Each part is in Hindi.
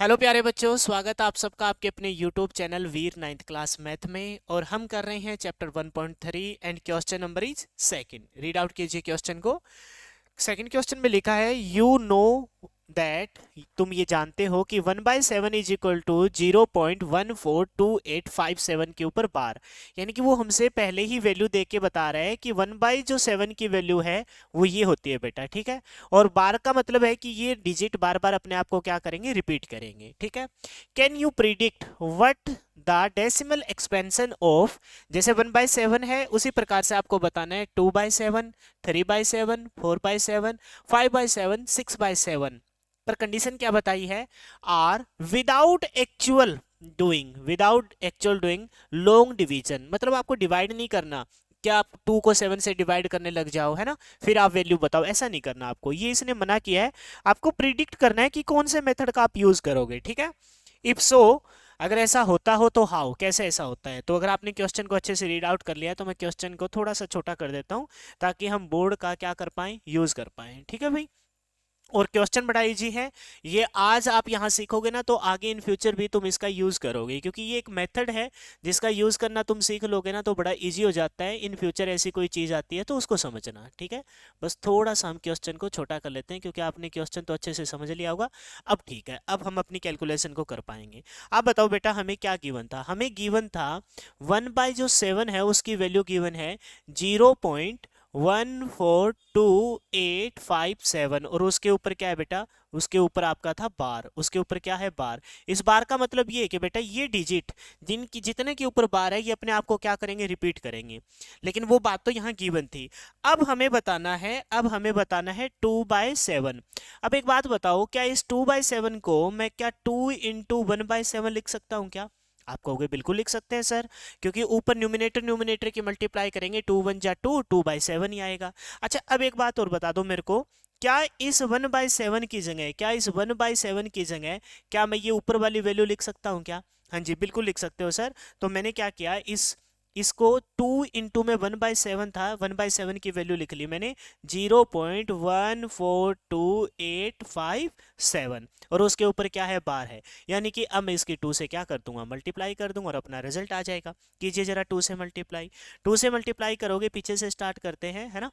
हेलो प्यारे बच्चों, स्वागत है आप सबका आपके अपने यूट्यूब चैनल वीर नाइन्थ क्लास मैथ में। और हम कर रहे हैं chapter 1.3 and question number is second. Read out कीजिए क्वेश्चन को। सेकंड क्वेश्चन में लिखा है यू नो दैट, तुम ये जानते हो कि 1/7 इज इक्वल टू 0.142857 के ऊपर बार। यानी कि वो हमसे पहले ही वैल्यू दे के बता रहा है कि 1/7 की वैल्यू है वो ये होती है बेटा, ठीक है। और बार का मतलब है कि ये डिजिट बार बार अपने आप को क्या करेंगे, रिपीट करेंगे, ठीक है। Can you predict what the decimal expansion of, जैसे 1/7 है उसी प्रकार से आपको बताना है 2/7, 3/7, 4/7, 5/7, 6/7। पर कंडीशन क्या बताई है, or without actual doing long division, मतलब आपको डिवाइड नहीं करना। क्या आप 2 को 7 से डिवाइड करने लग जाओ, है ना, फिर आप वैल्यू बताओ, ऐसा नहीं करना आपको, ये इसने मना किया है। आपको प्रिडिक्ट करना है कि कौन से मेथड का आप यूज करोगे, ठीक है। इफ सो, अगर ऐसा होता हो तो हाउ, कैसे ऐसा होता है। तो अगर आपने क्वेश्चन को अच्छे से रीड आउट कर लिया तो मैं क्वेश्चन को थोड़ा सा छोटा कर देता हूं ताकि हम बोर्ड का क्या कर पाए, यूज कर पाए, ठीक है भाई। और क्वेश्चन बड़ा इजी है, ये आज आप यहां सीखोगे ना तो आगे इन फ्यूचर भी तुम इसका यूज करोगे, क्योंकि ये एक मेथड है जिसका यूज करना तुम सीख लोगे ना तो बड़ा इजी हो जाता है। इन फ्यूचर ऐसी कोई चीज आती है तो उसको समझना, ठीक है। बस थोड़ा सा हम क्वेश्चन को छोटा कर लेते हैं क्योंकि आपने क्वेश्चन तो अच्छे से समझ लिया होगा। अब ठीक है, अब हम अपनी कैलकुलेशन को कर पाएंगे। आप बताओ बेटा, हमें क्या गिवन था, हमें गिवन था 1/7 है उसकी वैल्यू गिवन है 0.142857, और उसके ऊपर क्या है बेटा, उसके ऊपर आपका था बार, उसके ऊपर क्या है, बार। इस बार का मतलब ये है कि बेटा ये डिजिट जिनकी जितने के ऊपर बार है ये अपने आप को क्या करेंगे, रिपीट करेंगे। लेकिन वो बात तो यहाँ गिवन थी। अब हमें बताना है 2/7। अब एक बात बताओ, क्या इस 2/7 को मैं क्या 2 × 1/7 लिख सकता हूँ क्या। आप कहोगे बिल्कुल लिख सकते हैं सर, क्योंकि ऊपर न्यूमिनेटर न्यूमिनेटर की मल्टीप्लाई करेंगे, 2 × 1 = 2 2/7 ही आएगा। अच्छा, अब एक बात और बता दो मेरे को, क्या इस 1/7 की जगह, क्या मैं ये ऊपर वाली वैल्यू लिख सकता हूँ क्या। हाँ जी, बिल्कुल लिख सकते हो सर। तो मैंने क्या किया, इसको 2 में 1/7 था, 1/7 की वैल्यू लिख ली मैंने 0.142857, और उसके ऊपर क्या है, बार है। यानी कि अब मैं इसकी 2 से क्या कर दूंगा, मल्टीप्लाई कर दूंगा और अपना रिजल्ट आ जाएगा। कीजिए जरा 2 से मल्टीप्लाई करोगे, पीछे से स्टार्ट करते हैं, है ना।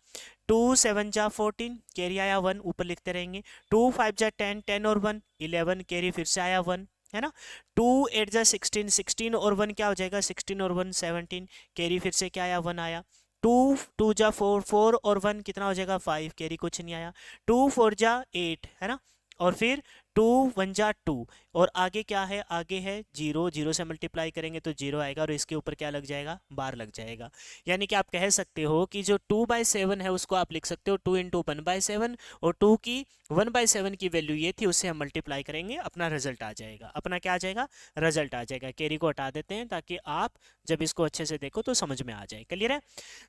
2 × 7 = 14, कैरी आया 1, ऊपर लिखते रहेंगे। 2 × 5 = 10, 10 और 1 11, कैरी फिर से आया 1, है ना। 2 × 8 = 16, 16 और 1 क्या हो जाएगा, 16 और 1 17, कैरी फिर से क्या आया, 1 आया। 2 × 2 = 4, 4 और 1 कितना हो जाएगा, 5, कैरी कुछ नहीं आया। 2 × 4 = 8, है ना। और फिर 2 × 1 = 2, और आगे क्या है, आगे है 0, 0 से मल्टीप्लाई करेंगे तो 0 आएगा, और इसके ऊपर क्या लग जाएगा, बार लग जाएगा। यानी कि आप कह सकते हो कि जो 2/7 है उसको आप लिख सकते हो 2 × 1/7, और 2 की 1/7 की वैल्यू ये थी, उससे हम मल्टीप्लाई करेंगे, अपना रिजल्ट आ जाएगा। अपना क्या आ जाएगा, रिजल्ट आ जाएगा। कैरी को हटा देते हैं ताकि आप जब इसको अच्छे से देखो तो समझ में आ जाए, क्लियर है।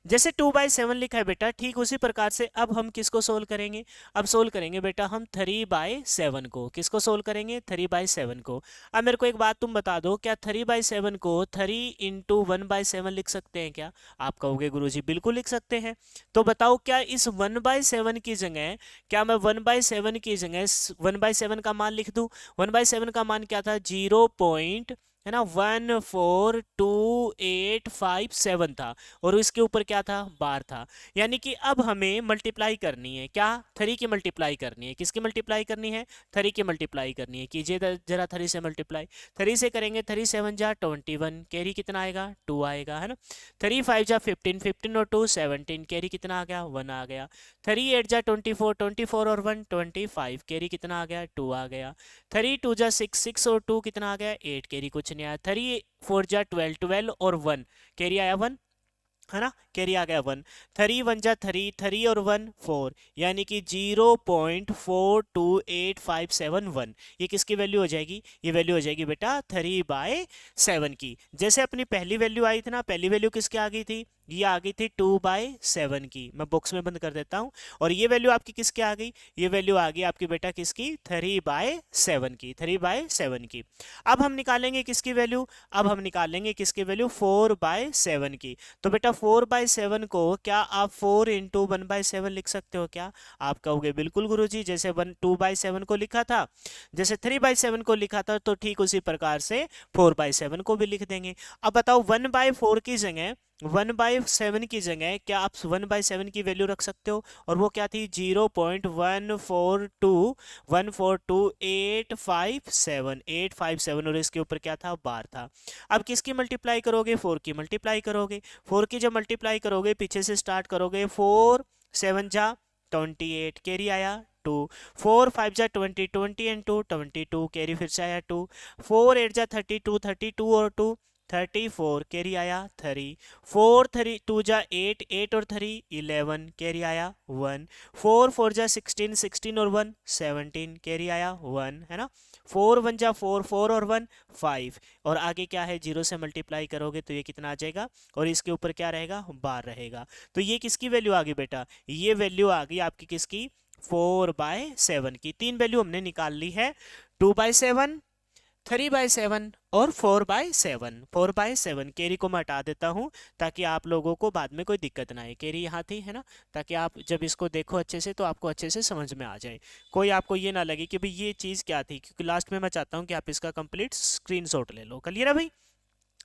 जैसे 2/7 लिखा है बेटा, ठीक उसी प्रकार से अब हम किसको सोल्व करेंगे, अब सोल्व करेंगे बेटा हम 3/7 को। किसको सोल्व करेंगे, 3/7 को। अब मेरे को एक बात तुम बता दो, क्या 3/7 को 3 × 1/7 लिख सकते हैं क्या। आप कहोगे गुरुजी बिल्कुल लिख सकते हैं। तो बताओ, क्या इस 1/7 की जगह, क्या मैं 1/7 की जगह 1/7 का मान लिख दूं। 1/7 का मान क्या था, 0. है ना, 14287 था, और इसके ऊपर क्या था, बार था। यानी कि अब हमें मल्टीप्लाई करनी है, क्या, 3 की मल्टीप्लाई करनी है। किसकी मल्टीप्लाई करनी है, 3 की मल्टीप्लाई करनी है। कीजिए जरा 3 से मल्टीप्लाई। 3 से करेंगे, 3 7 × 21, कैरी कितना आएगा, 2 आएगा, है ना। 3 5 × 15, 15 और 2 17, कैरी कितना आ गया, 1 आ गया। 3 8 × 24, 24 और 1 25, कैरी कितना आ गया, 2 आ गया। 3 2 × 6, 6 और 2 कितना आ गया, 8, कैरी कुछ नहीं आया। 3 4 × 12, 12 और 1, कैरी आया 1, है ना, कैरी आ गया 1। 3 1 × 3, 3 और 1 4, यानी कि 0.428571। ये किसकी वैल्यू हो जाएगी, ये वैल्यू हो जाएगी बेटा 3/7 की। जैसे अपनी पहली वैल्यू आई थी ना, पहली वैल्यू किसकी आ गई थी, ये आ गई थी 2/7 की, मैं बॉक्स में बंद कर देता हूँ। और ये वैल्यू आपकी किसकी आ गई, ये वैल्यू आ गई आपकी बेटा किसकी, 3/7 की, 3/7 की। अब हम निकालेंगे किसकी वैल्यू, अब हम निकालेंगे किसकी वैल्यू, 4/7 की। तो बेटा 4/7 को क्या आप 4 इंटू 1/7 लिख सकते हो क्या, आप कहोगे बिल्कुल गुरुजी, जैसे 2/7 को लिखा था, जैसे 3/7 को लिखा था, तो ठीक उसी प्रकार से 4/7 को भी लिख देंगे। अब बताओ 1/4 की जगह, 1/7 की जगह क्या आप 1/7 की वैल्यू रख सकते हो, और वो क्या थी 0.142857 और इसके ऊपर क्या था, बार था। अब किसकी मल्टीप्लाई करोगे, 4 की मल्टीप्लाई करोगे, 4 की जब मल्टीप्लाई करोगे पीछे से स्टार्ट करोगे, 4 7 जा 28 कैरी आया 2, 4 5 जा 20 20 एंड 2 22 कैरी फिर से आया 2, 4 8 जा 32 32 और 2 34 कैरी आया 3, 4 3 2 जा 8 8 और 3 11 कैरी आया 1, 4 4 जा 16 16 और 1 17 कैरी आया 1, है ना। 4 1 जा 4 4 और 1 5, और आगे क्या है, 0 से मल्टीप्लाई करोगे तो ये कितना आ जाएगा, और इसके ऊपर क्या रहेगा, बार रहेगा। तो ये किसकी वैल्यू आ गई बेटा, ये वैल्यू आ गई आपकी किसकी, 4/7 की। तीन वैल्यू हमने निकाल ली है, 2/7, 3/7 और 4/7। 4/7 कैरी को मैं हटा देता हूं ताकि आप लोगों को बाद में कोई दिक्कत ना आए, कैरी यहाँ थी, है ना, ताकि आप जब इसको देखो अच्छे से तो आपको अच्छे से समझ में आ जाए, कोई आपको ये ना लगे कि भाई ये चीज़ क्या थी, क्योंकि लास्ट में मैं चाहता हूँ कि आप इसका कंप्लीट स्क्रीनशॉट ले लो। क्लियर है भाई।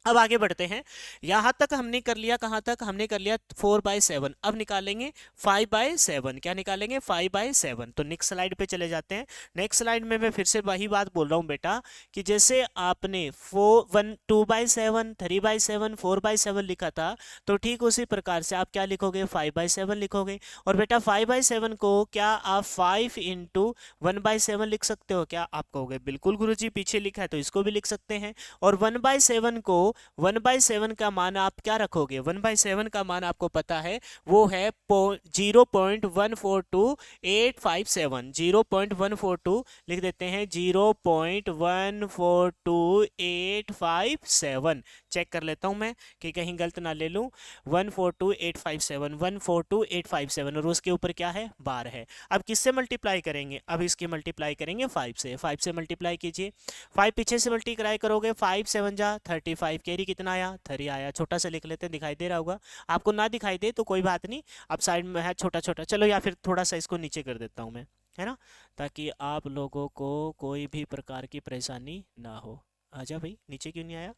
अब आगे बढ़ते हैं, यहां तक हमने कर लिया, कहां तक हमने कर लिया, 4/7। अब निकालेंगे 5/7, क्या निकालेंगे, 5/7। तो नेक्स्ट स्लाइड पे चले जाते हैं। नेक्स्ट स्लाइड में मैं फिर से वही बात बोल रहा हूं बेटा, कि जैसे आपने 2/7 3/7 4/7 लिखा था, तो ठीक उसी प्रकार से आप क्या लिखोगे, 5/7 लिखोगे। और बेटा 5/7 को क्या आप 5 इंटू 1/7 लिख सकते हो क्या, आप कहोगे बिल्कुल गुरुजी, पीछे लिखा है तो इसको भी लिख सकते हैं। और 1/7 को, 1/7 का मान आप क्या रखोगे, 1/7 का मान आपको पता है वो है 0.142857, 0.142 लिख देते हैं, 0.142857। चेक कर लेता हूं मैं कि कहीं गलत ना ले लूं, 142857, 142857, और उसके ऊपर क्या है, बार है। अब किससे मल्टीप्लाई करेंगे, अब इसकी मल्टीप्लाई करेंगे 5 से, 5 से मल्टीप्लाई कीजिए, 5 पीछे से मल्टीप्लाई करोगे, 5 7 जा 35 कैरी कितना आया, 3 आया। छोटा सा लिख लेते हैं, दिखाई दे रहा होगा आपको, ना दिखाई दे तो कोई बात नहीं, अब साइड में है छोटा छोटा, चलो या फिर थोड़ा सा इसको नीचे कर देता हूँ मैं, है ना, ताकि आप लोगों को कोई भी प्रकार की परेशानी ना हो। आजा भाई, नीचे क्यों नहीं आया,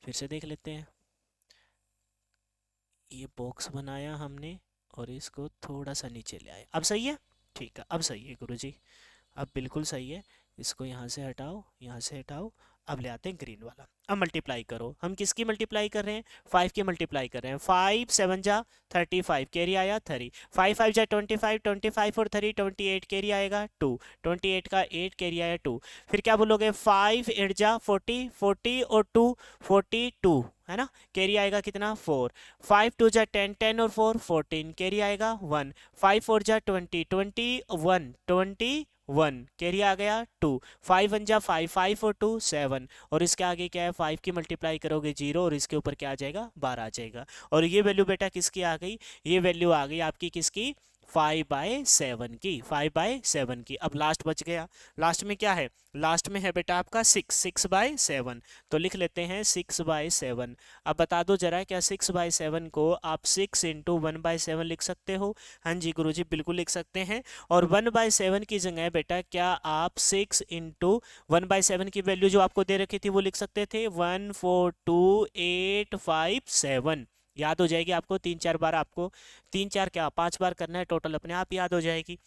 फिर से देख लेते हैं। ये बॉक्स बनाया हमने और इसको थोड़ा सा नीचे ले आए, अब सही है, ठीक है, अब सही है गुरुजी, अब बिल्कुल सही है। इसको यहाँ से हटाओ, यहाँ से हटाओ, अब ले आते हैं ग्रीन वाला। अब मल्टीप्लाई करो, हम किसकी मल्टीप्लाई कर रहे हैं, 5 की मल्टीप्लाई कर रहे हैं, 5 7 जा 35 कैरी आया 3, 5 5 जा 25, 25 और 3 28 कैरी आएगा 2, 28 का 8 कैरी आया 2, फिर क्या बोलोगे, 5 8 जा 40, 40 और 2 42, है ना, कैरी आएगा कितना 4, 5 2 जा 10, 10 और 4 14 कैरी आएगा 1, 5 4 जा 20, 21 21 कैरी आ गया 2, 5 1 जा 5, 5 और 2 7, और इसके आगे क्या है, 5 की मल्टीप्लाई करोगे 0, और इसके ऊपर क्या आ जाएगा, 12 आ जाएगा। और ये वैल्यू बेटा किसकी आ गई, ये वैल्यू आ गई आपकी किसकी, 5/7 की, 5/7 की। अब लास्ट बच गया, लास्ट में क्या है, लास्ट में है बेटा आपका 6/7, तो लिख लेते हैं 6/7। अब बता दो जरा, क्या 6/7 को आप 6 इंटू 1/7 लिख सकते हो, हाँ जी गुरुजी बिल्कुल लिख सकते हैं। और 1/7 की जगह बेटा क्या आप 6 इंटू 1/7 की वैल्यू जो आपको दे रखी थी वो लिख सकते थे, 142857, याद हो जाएगी आपको, 3 4 बार आपको, 3 4 क्या 5 बार करना है टोटल, अपने आप याद हो जाएगी।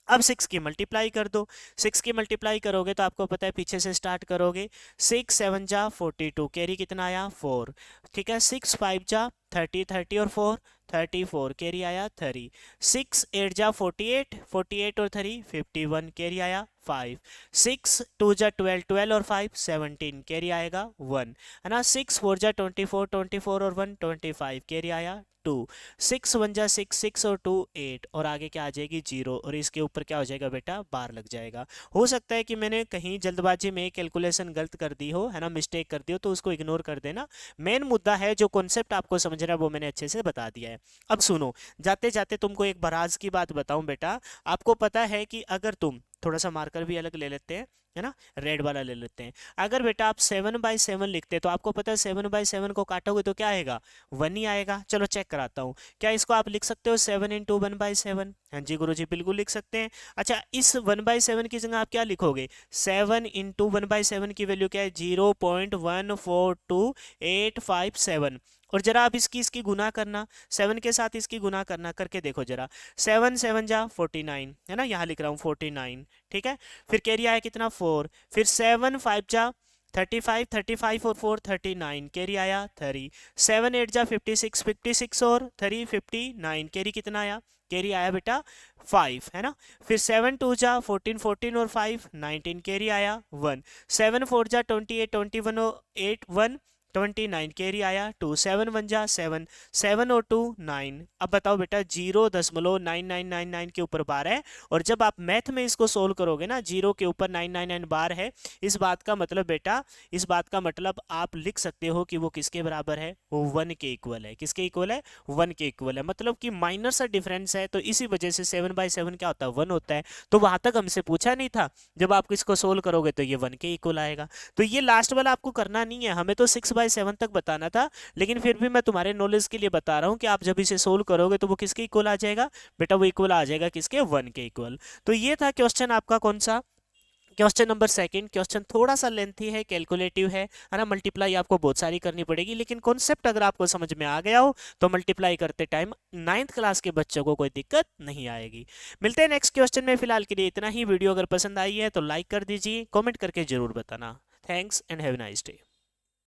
अब 6 की मल्टीप्लाई कर दो, 6 की मल्टीप्लाई करोगे तो आपको पता है पीछे से स्टार्ट करोगे, 6 7 जा 42 कैरी कितना आया 4, ठीक है, 6 5 जा 30, 30 और 4 34 कैरी आया 3, 6 8 जा 48, 48 और 3 51 कैरी आया 5, 6 2 जा 12, 12 और 5 17, कैरी आएगा 1, है ना। 6 4 जा 24, 24 और 1 25, कैरी आया 2, 6 1 जा 6, 6 और 2 8, और आगे क्या आ जाएगी 0, और इसके ऊपर क्या हो जाएगा बेटा बार लग जाएगा। हो सकता है कि मैंने कहीं जल्दबाजी में कैलकुलेशन गलत कर दी हो, है ना, मिस्टेक कर दी हो, तो उसको इग्नोर कर देना। मेन मुद्दा है जो कॉन्सेप्ट आपको समझना है वो मैंने अच्छे से बता दिया है। अब सुनो, जाते जाते तुमको एक बराज की बात बताऊं बेटा। आपको पता है कि अगर तुम थोड़ा सा मार्कर भी अलग ले लेते हैं, है ना, रेड वाला ले लेते हैं। अगर बेटा आप 7/7 लिखते तो आपको पता है 7/7 को काटोगे तो क्या आएगा 1 ही आएगा। चलो चेक कराता हूँ, क्या इसको आप लिख सकते हो 7 इंटू 1/7? हाँ जी गुरुजी बिल्कुल लिख सकते हैं। अच्छा, इस 1/7 की जगह आप क्या लिखोगे, 7 इंटू 1/7 की वैल्यू क्या है 0.142857, और जरा आप इसकी गुना करना, 7 के साथ इसकी गुना करना, करके देखो जरा। 7 7 जा 49, है ना, यहाँ लिख रहा हूँ 49, ठीक है। फिर कैरी आया कितना 4, फिर 7 5 जा 35, 35 और 4 39, कैरी आया 30, 7 8 जा 56, 56 और 3 59, कैरी कितना आया, कैरी आया बेटा 5, है ना। फिर 7 2 जा 14, 14 और 5 19, कैरी आया 1, 7 4 जा 28, 21 और 8 1 29, कैरी आया 2, 7 1 जा 7, 7 और 2 9। अब बताओ बेटा 0.9999 के ऊपर बार है, और जब आप मैथ में इसको सोल्व करोगे ना 0 के ऊपर 999 बार है, इस बात का मतलब बेटा, इस बात का मतलब आप लिख सकते हो कि वो किसके बराबर है, वो 1 के इक्वल है। किसके इक्वल है, 1 के इक्वल है, मतलब कि माइनर सा डिफरेंस है, तो इसी वजह से 7/7 क्या होता है 1 होता है। तो वहां तक हमसे पूछा नहीं था, जब आप इसको सोल्व करोगे तो ये 1 के इक्वल आएगा। तो ये लास्ट वाला आपको करना नहीं है, हमें तो 6/7 तक बताना था, लेकिन फिर भी मैं तुम्हारे नॉलेज के लिए बता रहा हूँ कि आप जब इसे सोल्व करोगे तो वो किसके इक्वल आ जाएगा बेटा, वो इक्वल आ जाएगा किसके, 1 के इक्वल। तो ये था क्वेश्चन आपका कौन सा, क्वेश्चन नंबर सेकंड। क्वेश्चन थोड़ा सा लेंथी है, कैलकुलेटिव है ना, मल्टीप्लाई आपको बहुत सारी करनी पड़ेगी, लेकिन कॉन्सेप्ट अगर आपको समझ में आ गया हो तो मल्टीप्लाई करते टाइम 9th क्लास के बच्चों को कोई दिक्कत नहीं आएगी। मिलते हैं नेक्स्ट क्वेश्चन में, फिलहाल के लिए इतना ही। वीडियो अगर पसंद आई है तो लाइक कर दीजिए, कमेंट करके जरूर बताना। Thanks and have a nice day.